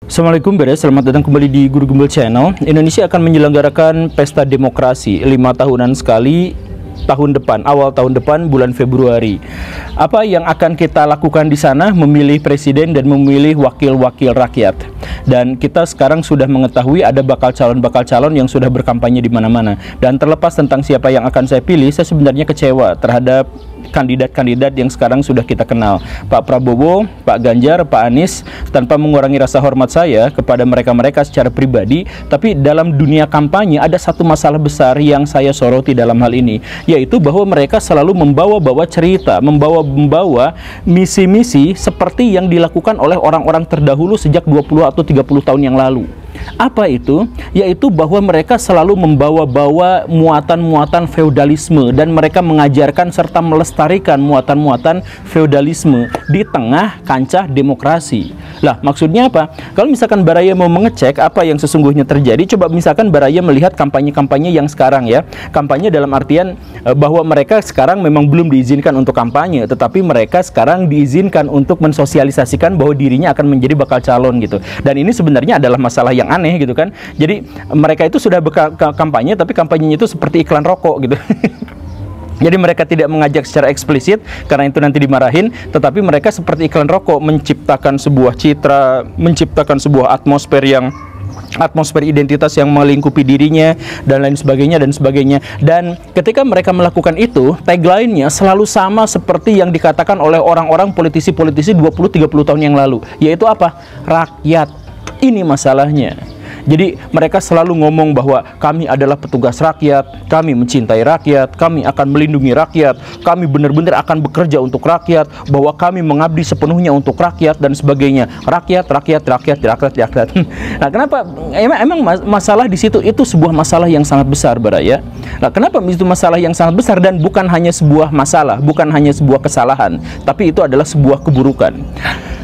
Assalamualaikum beres, selamat datang kembali di Guru Gembel Channel. Indonesia akan menyelenggarakan pesta demokrasi 5 tahunan sekali tahun depan, awal tahun depan bulan Februari. Apa yang akan kita lakukan di sana? Memilih presiden dan memilih wakil-wakil rakyat. Dan kita sekarang sudah mengetahui ada bakal calon yang sudah berkampanye di mana-mana. Dan terlepas tentang siapa yang akan saya pilih, saya sebenarnya kecewa terhadap kandidat-kandidat yang sekarang sudah kita kenal, Pak Prabowo, Pak Ganjar, Pak Anies. Tanpa mengurangi rasa hormat saya kepada mereka-mereka secara pribadi, tapi dalam dunia kampanye ada satu masalah besar yang saya soroti dalam hal ini, yaitu bahwa mereka selalu membawa-bawa cerita, membawa misi-misi seperti yang dilakukan oleh orang-orang terdahulu sejak 20 atau 30 tahun yang lalu. Apa itu? Yaitu bahwa mereka selalu membawa-bawa muatan-muatan feodalisme, dan mereka mengajarkan serta melestarikan muatan-muatan feodalisme di tengah kancah demokrasi. Lah, maksudnya apa? Kalau misalkan Baraya mau mengecek apa yang sesungguhnya terjadi, coba misalkan Baraya melihat kampanye-kampanye yang sekarang ya. Kampanye dalam artian bahwa mereka sekarang memang belum diizinkan untuk kampanye, tetapi mereka sekarang diizinkan untuk mensosialisasikan bahwa dirinya akan menjadi bakal calon gitu. Dan ini sebenarnya adalah masalah yang aneh gitu kan. Jadi mereka itu sudah kampanye, tapi kampanyenya itu seperti iklan rokok gitu. Jadi mereka tidak mengajak secara eksplisit karena itu nanti dimarahin, tetapi mereka seperti iklan rokok, menciptakan sebuah citra, menciptakan sebuah atmosfer identitas yang melingkupi dirinya dan lain sebagainya dan sebagainya. Dan ketika mereka melakukan itu, tagline-nya selalu sama seperti yang dikatakan oleh orang-orang politisi-politisi 20-30 tahun yang lalu, yaitu apa? Rakyat. Ini masalahnya. Jadi mereka selalu ngomong bahwa kami adalah petugas rakyat, kami mencintai rakyat, kami akan melindungi rakyat, kami benar-benar akan bekerja untuk rakyat, bahwa kami mengabdi sepenuhnya untuk rakyat dan sebagainya. Rakyat. Nah, kenapa? Emang masalah di situ itu sebuah masalah yang sangat besar, Baraya. Nah, kenapa itu masalah yang sangat besar dan bukan hanya sebuah masalah, bukan hanya sebuah kesalahan, tapi itu adalah sebuah keburukan.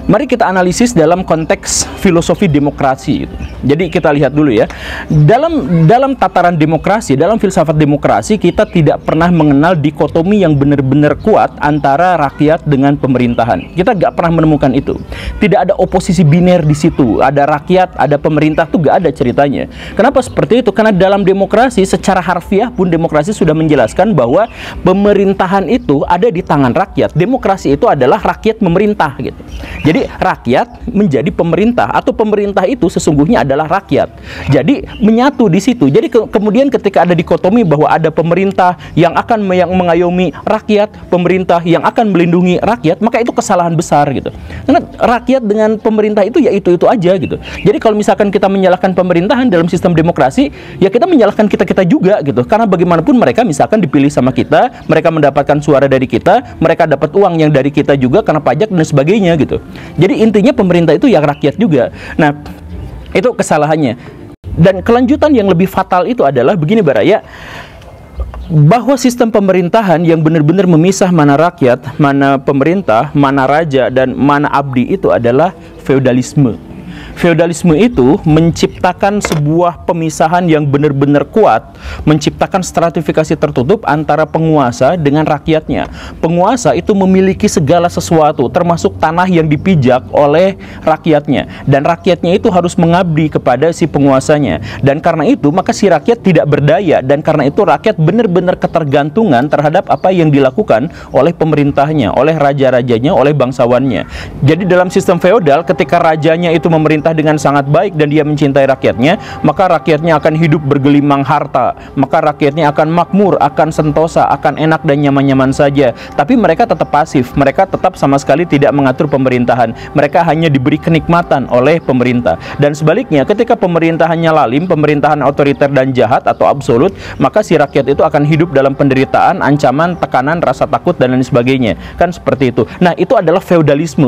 Mari kita analisis dalam konteks filosofi demokrasi. Jadi kita lihat dulu ya. Dalam tataran demokrasi, dalam filsafat demokrasi, kita tidak pernah mengenal dikotomi yang benar-benar kuat antara rakyat dengan pemerintahan. Kita nggak pernah menemukan itu. Tidak ada oposisi biner di situ. Ada rakyat, ada pemerintah, tuh nggak ada ceritanya. Kenapa seperti itu? Karena dalam demokrasi secara harfiah pun demokrasi sudah menjelaskan bahwa pemerintahan itu ada di tangan rakyat. Demokrasi itu adalah rakyat memerintah gitu. Jadi rakyat menjadi pemerintah, atau pemerintah itu sesungguhnya adalah rakyat. Jadi menyatu di situ. Jadi kemudian ketika ada dikotomi bahwa ada pemerintah yang akan mengayomi rakyat, pemerintah yang akan melindungi rakyat, maka itu kesalahan besar gitu. Karena rakyat dengan pemerintah itu ya itu aja gitu. Jadi kalau misalkan kita menyalahkan pemerintahan dalam sistem demokrasi, ya kita menyalahkan kita juga gitu. Karena bagaimanapun mereka misalkan dipilih sama kita, mereka mendapatkan suara dari kita, mereka dapat uang yang dari kita juga karena pajak dan sebagainya gitu. Jadi intinya pemerintah itu ya rakyat juga. Nah, itu kesalahannya. Dan kelanjutan yang lebih fatal itu adalah begini, Baraya, bahwa sistem pemerintahan yang benar-benar memisah mana rakyat, mana pemerintah, mana raja, dan mana abdi itu adalah feodalisme. Feodalisme itu menciptakan sebuah pemisahan yang benar-benar kuat, menciptakan stratifikasi tertutup antara penguasa dengan rakyatnya. Penguasa itu memiliki segala sesuatu, termasuk tanah yang dipijak oleh rakyatnya, dan rakyatnya itu harus mengabdi kepada si penguasanya. Dan karena itu, maka si rakyat tidak berdaya, dan karena itu rakyat benar-benar ketergantungan terhadap apa yang dilakukan oleh pemerintahnya, oleh raja-rajanya, oleh bangsawannya. Jadi dalam sistem feodal, ketika rajanya itu memerintah dengan sangat baik dan dia mencintai rakyatnya, maka rakyatnya akan hidup bergelimang harta, maka rakyatnya akan makmur, akan sentosa, akan enak dan nyaman-nyaman saja. Tapi mereka tetap pasif, mereka tetap sama sekali tidak mengatur pemerintahan, mereka hanya diberi kenikmatan oleh pemerintah. Dan sebaliknya, ketika pemerintahannya lalim, pemerintahan otoriter dan jahat atau absolut, maka si rakyat itu akan hidup dalam penderitaan, ancaman, tekanan, rasa takut dan lain sebagainya. Kan seperti itu. Nah, itu adalah feodalisme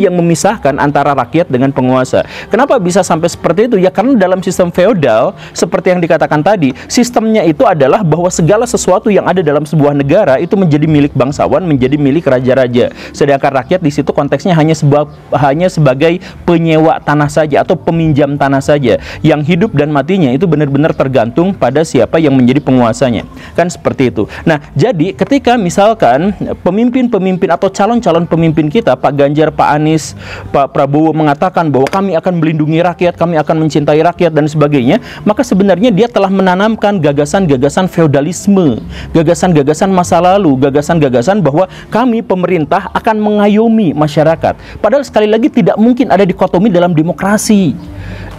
yang memisahkan antara rakyat dengan penguasa. Kenapa bisa sampai seperti itu? Ya karena dalam sistem feodal, seperti yang dikatakan tadi, sistemnya itu adalah bahwa segala sesuatu yang ada dalam sebuah negara itu menjadi milik bangsawan, menjadi milik raja-raja. Sedangkan rakyat di situ konteksnya hanya sebagai penyewa tanah saja atau peminjam tanah saja, yang hidup dan matinya itu benar-benar tergantung pada siapa yang menjadi penguasanya. Kan seperti itu. Nah, jadi ketika misalkan pemimpin-pemimpin atau calon-calon pemimpin kita, Pak Ganjar, Pak Anies, Pak Prabowo mengatakan bahwa kami kami akan melindungi rakyat, kami akan mencintai rakyat dan sebagainya, maka sebenarnya dia telah menanamkan gagasan-gagasan feodalisme, gagasan-gagasan masa lalu, gagasan-gagasan bahwa kami pemerintah akan mengayomi masyarakat. Padahal sekali lagi tidak mungkin ada dikotomi dalam demokrasi.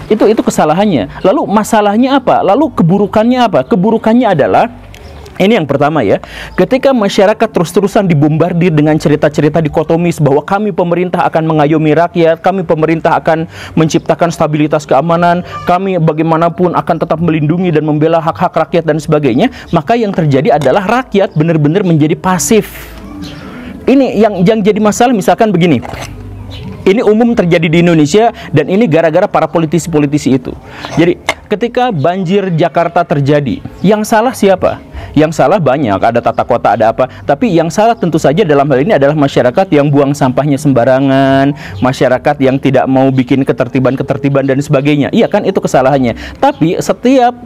Itu kesalahannya. Lalu masalahnya apa? Lalu keburukannya apa? Keburukannya adalah ini yang pertama ya, ketika masyarakat terus-terusan dibombardir dengan cerita-cerita dikotomis bahwa kami pemerintah akan mengayomi rakyat, kami pemerintah akan menciptakan stabilitas keamanan, kami bagaimanapun akan tetap melindungi dan membela hak-hak rakyat dan sebagainya, maka yang terjadi adalah rakyat benar-benar menjadi pasif. Ini yang jadi masalah. Misalkan begini, ini umum terjadi di Indonesia dan ini gara-gara para politisi-politisi itu. Jadi ketika banjir Jakarta terjadi, yang salah siapa? Yang salah banyak, ada tata kota, ada apa. Tapi yang salah tentu saja dalam hal ini adalah masyarakat yang buang sampahnya sembarangan, masyarakat yang tidak mau bikin ketertiban-ketertiban dan sebagainya. Iya kan, itu kesalahannya. Tapi setiap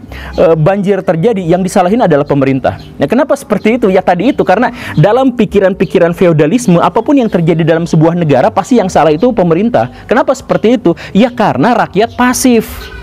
banjir terjadi, yang disalahin adalah pemerintah. Nah, kenapa seperti itu? Ya tadi itu, karena dalam pikiran-pikiran feodalisme, apapun yang terjadi dalam sebuah negara, pasti yang salah itu pemerintah. Kenapa seperti itu? Ya karena rakyat pasif.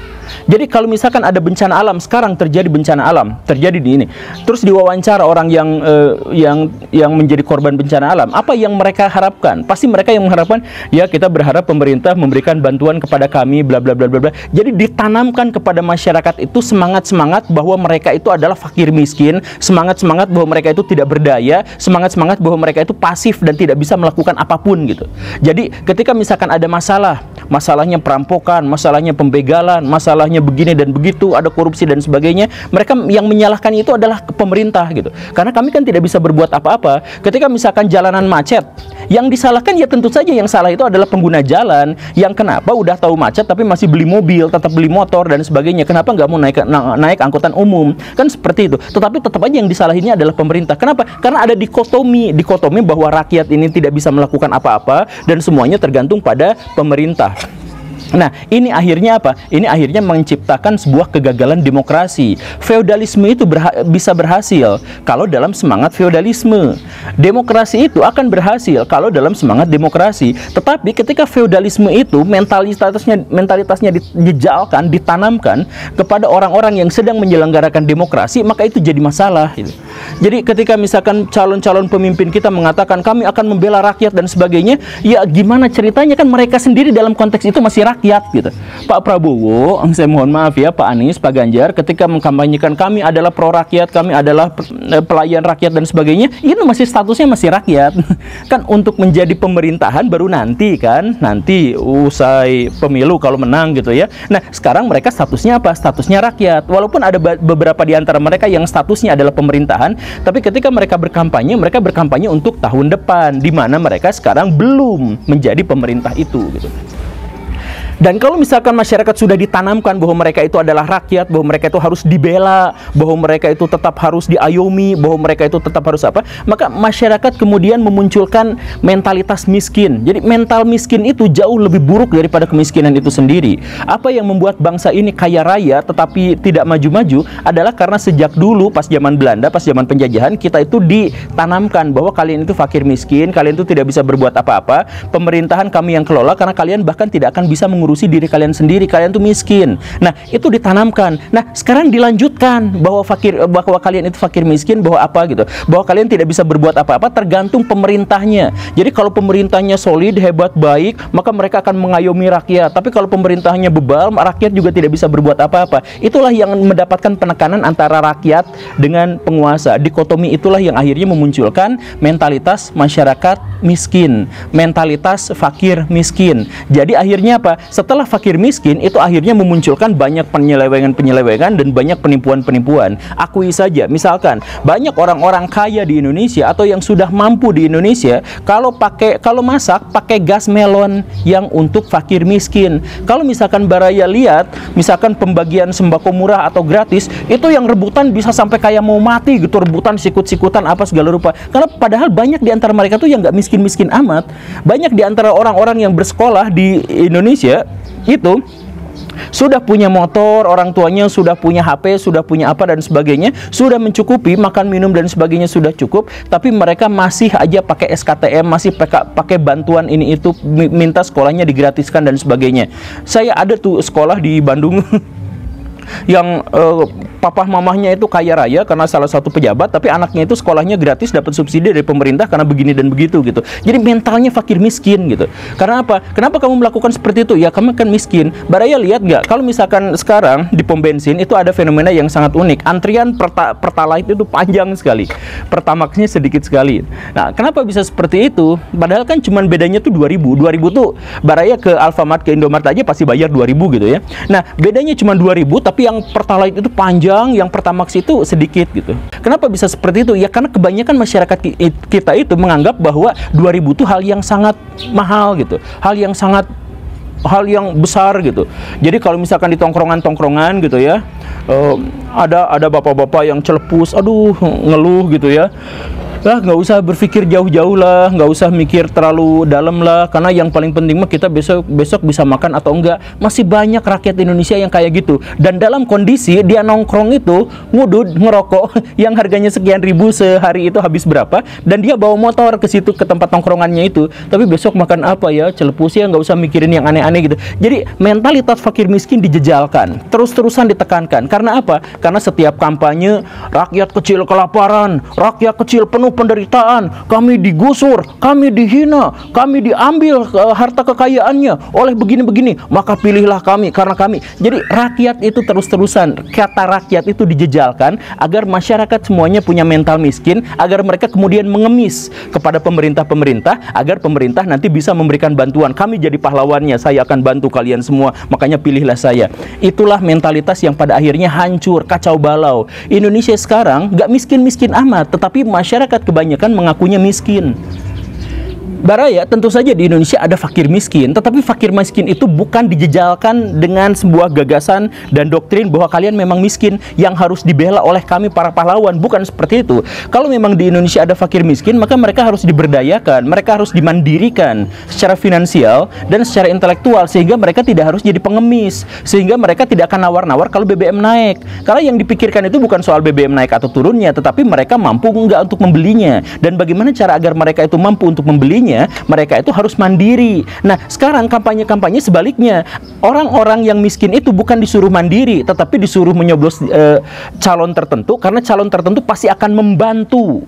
Jadi kalau misalkan ada bencana alam, sekarang terjadi bencana alam, terjadi di ini, terus diwawancara orang yang menjadi korban bencana alam, apa yang mereka harapkan? Pasti mereka yang mengharapkan, ya kita berharap pemerintah memberikan bantuan kepada kami, bla bla bla bla bla. Jadi ditanamkan kepada masyarakat itu semangat-semangat bahwa mereka itu adalah fakir miskin, semangat-semangat bahwa mereka itu tidak berdaya, semangat-semangat bahwa mereka itu pasif dan tidak bisa melakukan apapun gitu. Jadi ketika misalkan ada masalah, masalahnya perampokan, masalahnya pembegalan, masalahnya begini dan begitu, ada korupsi dan sebagainya, mereka yang menyalahkan itu adalah pemerintah gitu. Karena kami kan tidak bisa berbuat apa-apa. Ketika misalkan jalanan macet, yang disalahkan ya tentu saja yang salah itu adalah pengguna jalan, yang kenapa udah tahu macet tapi masih beli mobil, tetap beli motor dan sebagainya. Kenapa nggak mau naik angkutan umum? Kan seperti itu. Tetapi tetap aja yang disalahinnya adalah pemerintah. Kenapa? Karena ada dikotomi bahwa rakyat ini tidak bisa melakukan apa-apa dan semuanya tergantung pada pemerintah. Nah, ini akhirnya apa? Ini akhirnya menciptakan sebuah kegagalan demokrasi. Feodalisme itu bisa berhasil kalau dalam semangat feodalisme. Demokrasi itu akan berhasil kalau dalam semangat demokrasi. Tetapi ketika feodalisme itu mentalitasnya dijejalkan, ditanamkan kepada orang-orang yang sedang menyelenggarakan demokrasi, maka itu jadi masalah gitu. Jadi ketika misalkan calon-calon pemimpin kita mengatakan kami akan membela rakyat dan sebagainya, ya gimana ceritanya kan mereka sendiri dalam konteks itu masih rakyat gitu. Pak Prabowo, saya mohon maaf ya, Pak Anies, Pak Ganjar ketika mengkampanyekan kami adalah pro rakyat, kami adalah pelayan rakyat dan sebagainya, itu masih statusnya masih rakyat. Kan untuk menjadi pemerintahan baru nanti kan, nanti usai pemilu kalau menang gitu ya. Nah, sekarang mereka statusnya apa? Statusnya rakyat. Walaupun ada beberapa di antara mereka yang statusnya adalah pemerintahan, tapi ketika mereka berkampanye untuk tahun depan, di mana mereka sekarang belum menjadi pemerintah itu gitu. Dan kalau misalkan masyarakat sudah ditanamkan bahwa mereka itu adalah rakyat, bahwa mereka itu harus dibela, bahwa mereka itu tetap harus diayomi, bahwa mereka itu tetap harus apa, maka masyarakat kemudian memunculkan mentalitas miskin. Jadi mental miskin itu jauh lebih buruk daripada kemiskinan itu sendiri. Apa yang membuat bangsa ini kaya raya tetapi tidak maju-maju adalah karena sejak dulu pas zaman Belanda, pas zaman penjajahan, kita itu ditanamkan bahwa kalian itu fakir miskin, kalian itu tidak bisa berbuat apa-apa, pemerintahan kami yang kelola karena kalian bahkan tidak akan bisa mengurusi diri kalian sendiri, kalian tuh miskin. Nah, itu ditanamkan. Nah, sekarang dilanjutkan bahwa kalian itu fakir miskin, bahwa apa gitu, bahwa kalian tidak bisa berbuat apa-apa, tergantung pemerintahnya. Jadi kalau pemerintahnya solid, hebat, baik, maka mereka akan mengayomi rakyat. Tapi kalau pemerintahnya bebal, rakyat juga tidak bisa berbuat apa-apa. Itulah yang mendapatkan penekanan antara rakyat dengan penguasa. Dikotomi itulah yang akhirnya memunculkan mentalitas masyarakat miskin, mentalitas fakir miskin. Jadi akhirnya apa? Setelah fakir miskin, itu akhirnya memunculkan banyak penyelewengan dan banyak penipuan-penipuan. Akui saja, misalkan banyak orang-orang kaya di Indonesia atau yang sudah mampu di Indonesia, kalau masak pakai gas melon yang untuk fakir miskin. Kalau misalkan baraya lihat, misalkan pembagian sembako murah atau gratis, itu yang rebutan bisa sampai kayak mau mati gitu, rebutan sikut-sikutan apa segala rupa. Karena padahal banyak di antara mereka tuh yang nggak miskin-miskin amat. Banyak di antara orang-orang yang bersekolah di Indonesia itu Sudah punya motor, orang tuanya sudah punya HP, sudah punya apa dan sebagainya, sudah mencukupi, makan minum dan sebagainya sudah cukup, tapi mereka masih aja pakai SKTM, masih pakai bantuan ini itu, minta sekolahnya digratiskan dan sebagainya. Saya ada tuh sekolah di Bandung yang papa mamahnya itu kaya raya karena salah satu pejabat, tapi anaknya itu sekolahnya gratis, dapat subsidi dari pemerintah karena begini dan begitu gitu. Jadi mentalnya fakir miskin gitu. Karena apa? Kenapa kamu melakukan seperti itu? Ya kamu kan miskin. Baraya lihat nggak? Kalau misalkan sekarang di pom bensin itu ada fenomena yang sangat unik. Antrian Pertalite itu panjang sekali, Pertamaxnya sedikit sekali. Nah, kenapa bisa seperti itu? Padahal kan cuman bedanya tuh 2000 tuh Baraya ke Alfamart, ke Indomart aja pasti bayar 2000 gitu ya. Nah, bedanya cuma 2000, tapi yang Pertalite itu panjang, yang Pertamax itu sedikit gitu. Kenapa bisa seperti itu? Ya karena kebanyakan masyarakat kita itu menganggap bahwa 2000 itu hal yang sangat mahal gitu. Hal yang besar gitu. Jadi kalau misalkan di tongkrongan gitu ya, ada bapak-bapak yang celepus, aduh ngeluh gitu ya. Lah nggak usah berpikir jauh-jauh lah, nggak usah mikir terlalu dalam lah, karena yang paling penting mah kita besok bisa makan atau enggak. Masih banyak rakyat Indonesia yang kayak gitu, dan dalam kondisi dia nongkrong itu ngudud ngerokok yang harganya sekian ribu sehari itu habis berapa, dan dia bawa motor ke situ, ke tempat nongkrongannya itu, tapi besok makan apa ya, celepus ya, nggak usah mikirin yang aneh-aneh gitu. Jadi mentalitas fakir miskin dijejalkan, terus-terusan ditekankan. Karena apa? Karena setiap kampanye rakyat kecil kelaparan, rakyat kecil penuh penderitaan, kami digusur, kami dihina, kami diambil harta kekayaannya oleh begini-begini, maka pilihlah kami karena kami. Jadi rakyat itu terus-terusan, kata rakyat itu dijejalkan agar masyarakat semuanya punya mental miskin, agar mereka kemudian mengemis kepada pemerintah-pemerintah, agar pemerintah nanti bisa memberikan bantuan. Kami jadi pahlawannya, saya akan bantu kalian semua, makanya pilihlah saya. Itulah mentalitas yang pada akhirnya hancur, kacau balau. Indonesia sekarang nggak miskin-miskin amat, tetapi masyarakat kebanyakan mengakunya miskin. Baraya, tentu saja di Indonesia ada fakir miskin, tetapi fakir miskin itu bukan dijejalkan dengan sebuah gagasan dan doktrin bahwa kalian memang miskin yang harus dibela oleh kami para pahlawan. Bukan seperti itu. Kalau memang di Indonesia ada fakir miskin, maka mereka harus diberdayakan, mereka harus dimandirikan secara finansial dan secara intelektual, sehingga mereka tidak harus jadi pengemis, sehingga mereka tidak akan nawar-nawar kalau BBM naik. Karena yang dipikirkan itu bukan soal BBM naik atau turunnya, tetapi mereka mampu enggak untuk membelinya, dan bagaimana cara agar mereka itu mampu untuk membelinya. Mereka itu harus mandiri. Nah, sekarang kampanye-kampanye sebaliknya. Orang-orang yang miskin itu bukan disuruh mandiri, tetapi disuruh menyoblos calon tertentu, karena calon tertentu pasti akan membantu.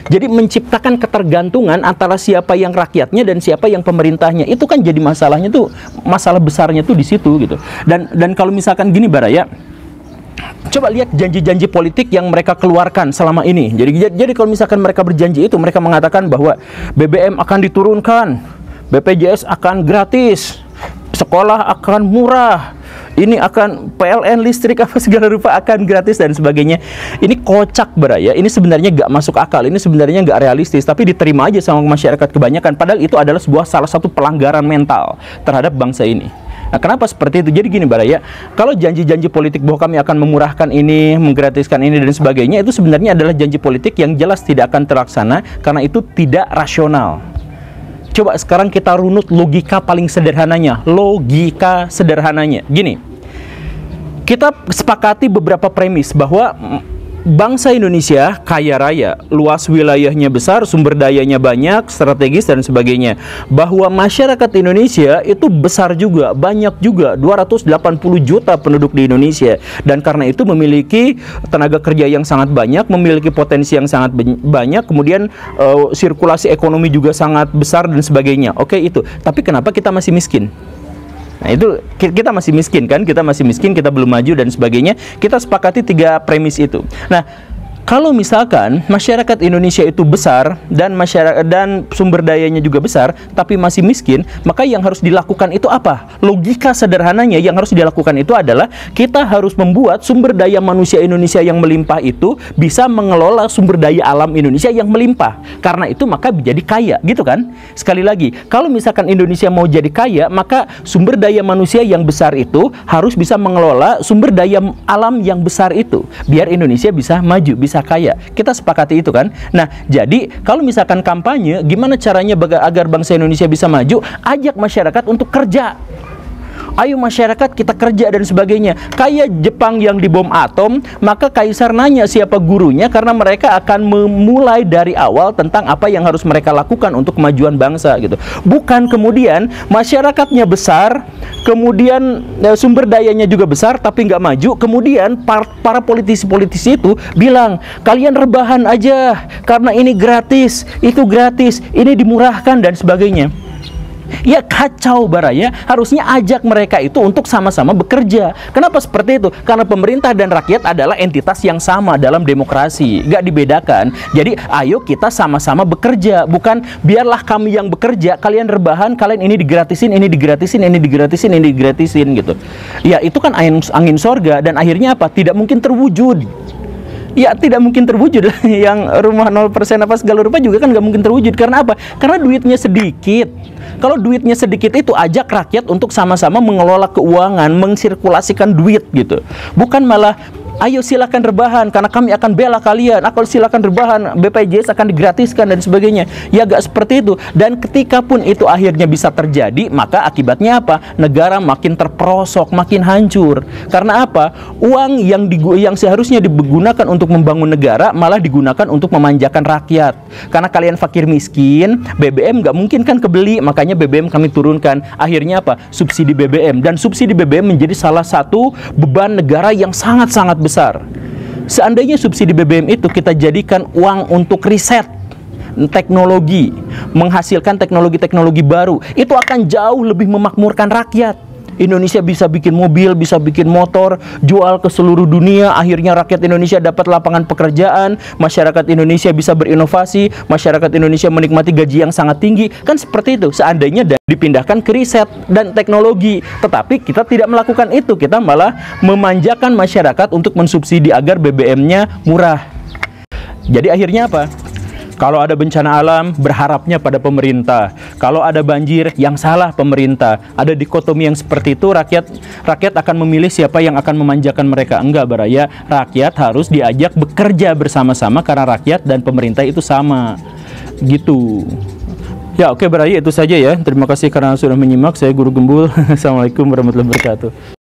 Jadi menciptakan ketergantungan antara siapa yang rakyatnya dan siapa yang pemerintahnya. Itu kan jadi masalahnya tuh, masalah besarnya tuh di situ gitu. Dan kalau misalkan gini Baraya, coba lihat janji-janji politik yang mereka keluarkan selama ini. Jadi kalau misalkan mereka berjanji itu, mereka mengatakan bahwa BBM akan diturunkan, BPJS akan gratis, sekolah akan murah, ini akan PLN listrik apa segala rupa akan gratis dan sebagainya. Ini kocak Baraya. Ini sebenarnya nggak masuk akal. Ini sebenarnya nggak realistis, tapi diterima aja sama masyarakat kebanyakan. Padahal itu adalah salah satu pelanggaran mental terhadap bangsa ini. Nah, kenapa seperti itu? Jadi gini Baraya, kalau janji-janji politik bahwa kami akan memurahkan ini, menggratiskan ini dan sebagainya, itu sebenarnya adalah janji politik yang jelas tidak akan terlaksana karena itu tidak rasional. Coba sekarang kita runut logika paling sederhananya. Logika sederhananya gini, kita sepakati beberapa premis bahwa bangsa Indonesia kaya raya, luas wilayahnya besar, sumber dayanya banyak, strategis dan sebagainya. Bahwa masyarakat Indonesia itu besar juga, banyak juga, 280 juta penduduk di Indonesia. Dan karena itu memiliki tenaga kerja yang sangat banyak, memiliki potensi yang sangat banyak, kemudian sirkulasi ekonomi juga sangat besar dan sebagainya. Oke itu. Tapi kenapa kita masih miskin? Nah itu kita masih miskin kan, kita masih miskin, kita belum maju dan sebagainya. Kita sepakati 3 premis itu. Nah, kalau misalkan masyarakat Indonesia itu besar dan sumber dayanya juga besar, tapi masih miskin, maka yang harus dilakukan itu apa? Logika sederhananya yang harus dilakukan itu adalah kita harus membuat sumber daya manusia Indonesia yang melimpah itu bisa mengelola sumber daya alam Indonesia yang melimpah. Karena itu maka menjadi kaya, gitu kan? Sekali lagi, kalau misalkan Indonesia mau jadi kaya, maka sumber daya manusia yang besar itu harus bisa mengelola sumber daya alam yang besar itu, biar Indonesia bisa maju, bisa kaya. Kita sepakati itu kan. Nah, jadi kalau misalkan kampanye, gimana caranya agar bangsa Indonesia bisa maju? Ajak masyarakat untuk kerja. Ayo masyarakat kita kerja dan sebagainya. Kayak Jepang yang dibom atom, maka kaisar nanya siapa gurunya, karena mereka akan memulai dari awal tentang apa yang harus mereka lakukan untuk kemajuan bangsa gitu. Bukan kemudian masyarakatnya besar, kemudian sumber dayanya juga besar tapi nggak maju, kemudian para politisi-politisi itu bilang kalian rebahan aja karena ini gratis, itu gratis, ini dimurahkan dan sebagainya. Ya kacau Baraya, harusnya ajak mereka itu untuk sama-sama bekerja. Kenapa seperti itu? Karena pemerintah dan rakyat adalah entitas yang sama dalam demokrasi, gak dibedakan. Jadi ayo kita sama-sama bekerja, bukan biarlah kami yang bekerja, kalian rebahan, kalian ini digratisin, ini digratisin, ini digratisin, ini digratisin gitu. Ya itu kan angin sorga, dan akhirnya apa? Tidak mungkin terwujud. Ya tidak mungkin terwujud. Yang rumah 0% apa segala rupa juga kan nggak mungkin terwujud. Karena apa? Karena duitnya sedikit. Kalau duitnya sedikit itu ajak rakyat untuk sama-sama mengelola keuangan, mensirkulasikan duit gitu. Bukan malah ayo silakan rebahan karena kami akan bela kalian. Aku silakan rebahan, BPJS akan digratiskan dan sebagainya. Ya gak seperti itu. Dan ketika pun itu akhirnya bisa terjadi, maka akibatnya apa? Negara makin terperosok, makin hancur. Karena apa? Uang yang seharusnya digunakan untuk membangun negara malah digunakan untuk memanjakan rakyat. Karena kalian fakir miskin, BBM gak mungkin kan kebeli, makanya BBM kami turunkan. Akhirnya apa? Subsidi BBM. Dan subsidi BBM menjadi salah satu beban negara yang sangat-sangat besar. Seandainya subsidi BBM itu kita jadikan uang untuk riset teknologi, menghasilkan teknologi-teknologi baru, itu akan jauh lebih memakmurkan rakyat. Indonesia bisa bikin mobil, bisa bikin motor, jual ke seluruh dunia. Akhirnya rakyat Indonesia dapat lapangan pekerjaan, masyarakat Indonesia bisa berinovasi, masyarakat Indonesia menikmati gaji yang sangat tinggi. Kan seperti itu seandainya dipindahkan ke riset dan teknologi. Tetapi kita tidak melakukan itu, kita malah memanjakan masyarakat untuk mensubsidi agar BBM-nya murah. Jadi akhirnya apa? Kalau ada bencana alam, berharapnya pada pemerintah. Kalau ada banjir, yang salah pemerintah. Ada dikotomi yang seperti itu, rakyat akan memilih siapa yang akan memanjakan mereka. Enggak, Baraya. Rakyat harus diajak bekerja bersama-sama karena rakyat dan pemerintah itu sama. Gitu. Ya, oke Baraya, itu saja ya. Terima kasih karena sudah menyimak. Saya Guru Gembul. Assalamualaikum warahmatullahi wabarakatuh.